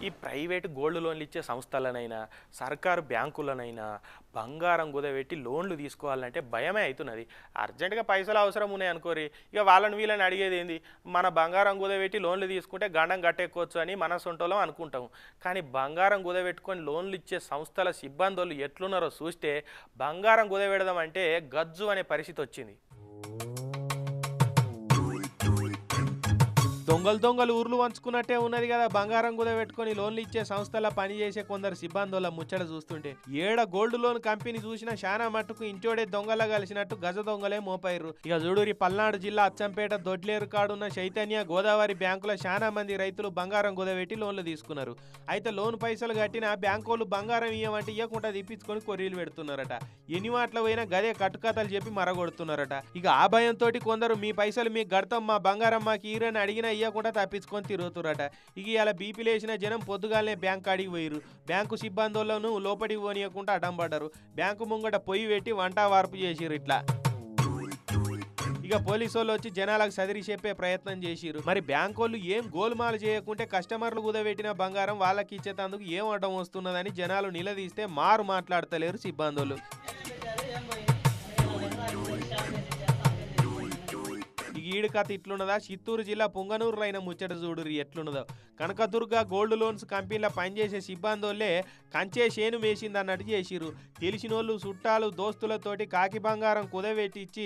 ఈ private gold లోన్లు ఇచ్చే సంస్థలనైనా సర్కారు బ్యాంకులనైనా బంగారం కుదబెట్టి లోన్లు తీసుకోవాలంటే భయమే అవుతున్నది. అర్జెంటుగా పైసలు అవసరం ఉన్నాయి అనుకోరి, ఇక వీళ్ళని అడిగేది ఏంది, మన బంగారం కుదబెట్టి లోన్లు తీసుకుంటే గండం కట్టేయచ్చు అని మన సొంటోళ్ళం అనుకుంటాం. కానీ బంగారం కుదబెట్టుకొని లోన్లు ఇచ్చే సంస్థల సిబ్బందులు ఎట్లున్నారో చూస్తే బంగారం కుదబెడదాం అంటే గజ్జు అనే పరిస్థితి వచ్చింది. దొంగలు ఊర్లు వంచుకున్నట్టే ఉన్నది కదా. బంగారం కుదబెట్టుకొని లోన్లు ఇచ్చే సంస్థల పనిచేసే కొందరు సిబ్బందుల ముచ్చట చూస్తుంటే ఏడ గోల్డ్ లోన్ కంపెనీ చూసినా శానా మట్టుకు ఇంటోడే దొంగల కలిసినట్టు గజ దొంగలే మోపైర్రు. ఇక చూడూరి పల్నాడు జిల్లా అచ్చంపేట దొడ్లేరు కాడున్న చైతన్య గోదావరి బ్యాంకుల శానా మంది రైతులు బంగారం కుదబెట్టి లోన్లు తీసుకున్నారు. అయితే లోన్ పైసలు కట్టిన బ్యాంకోళ్ళు బంగారం ఇయ్యమంటే ఇవ్వకుండా తిప్పించుకొని కొర్రీలు పెడుతున్నారట. ఎన్ని మాటలు పోయినా గదే కట్టుకథలు చెప్పి మరగొడుతున్నారట. ఇక ఆ భయంతో కొందరు మీ పైసలు మీకు గడతాం, మా బంగారం మాకు ఈరని అడిగినా ఇయ్యకుండా తప్పించుకొని తిరుగుతురట. ఇక ఇలా బీపీ లేచిన జనం పొద్దుగాలనే బ్యాంక్ కాడికి పోయిరు. బ్యాంకు సిబ్బందులను లోపలికి పోనీయకుండా అడ్డం పడ్డారు. బ్యాంకు ముంగట పొయ్యి పెట్టి వంట వార్పు చేసిరు. ఇట్లా ఇక పోలీసు వాళ్ళు వచ్చి జనాలకు సదిరి చెప్పే ప్రయత్నం చేసిరు. మరి బ్యాంకోళ్ళు ఏం గోల్మాలు చేయకుంటే కస్టమర్లు కుదబెట్టిన బంగారం వాళ్ళకి ఇచ్చేందుకు ఏం అడ్డం వస్తున్నదని జనాలు నిలదీస్తే మారు మాట్లాడతలేరు సిబ్బందులు. ఈడు కథ ఇట్లున్నదా? చిత్తూరు జిల్లా పుంగనూరులో అయిన ముచ్చట చూడురి ఎట్లున్నదో. కనకదుర్గ గోల్డ్ లోన్స్ కంపెనీలో పనిచేసే సిబ్బందులే కంచే చేను మేసింది అన్నట్టు చేసిరు. తెలిసినోళ్ళు చుట్టాలు దోస్తులతోటి కాకి బంగారం కుదబెట్టించి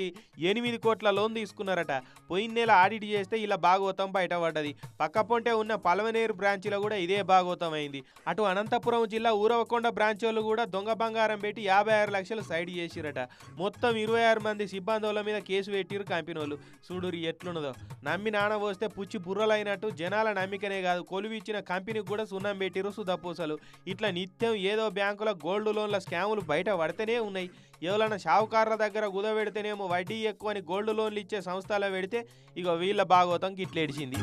8 కోట్ల లోన్ తీసుకున్నారట. పోయిన నెల ఆడిట్ చేస్తే ఇలా భాగోతం బయటపడ్డది. పక్కపొంటే ఉన్న పలవనేరు బ్రాంచ్లో కూడా ఇదే భాగోతం అయింది. అటు అనంతపురం జిల్లా ఊరవకొండ బ్రాంచ్ వాళ్ళు కూడా దొంగ బంగారం పెట్టి 56 లక్షలు సైడ్ చేసిరట. మొత్తం 26 మంది సిబ్బందుల మీద కేసు పెట్టిరు కంపెనీలు. చూడు ఎట్లున్నదో. నమ్మి నాణ పోస్తే పుచ్చి బుర్రలైనట్టు జనాల నమ్మికనే కాదు, కొలువిచ్చిన కంపెనీకి కూడా సున్నం పెట్టిరు సుధపూసలు. ఇట్లా నిత్యం ఏదో బ్యాంకుల గోల్డ్ లోన్ల స్కాములు బయట పడితేనే ఉన్నాయి. ఎవరైనా షావుకారుల దగ్గర కుదబెడితేనేమో వడ్డీ ఎక్కువని గోల్డ్ లోన్లు ఇచ్చే సంస్థలో పెడితే ఇక వీళ్ళ భాగవతం గిట్లేడిచింది.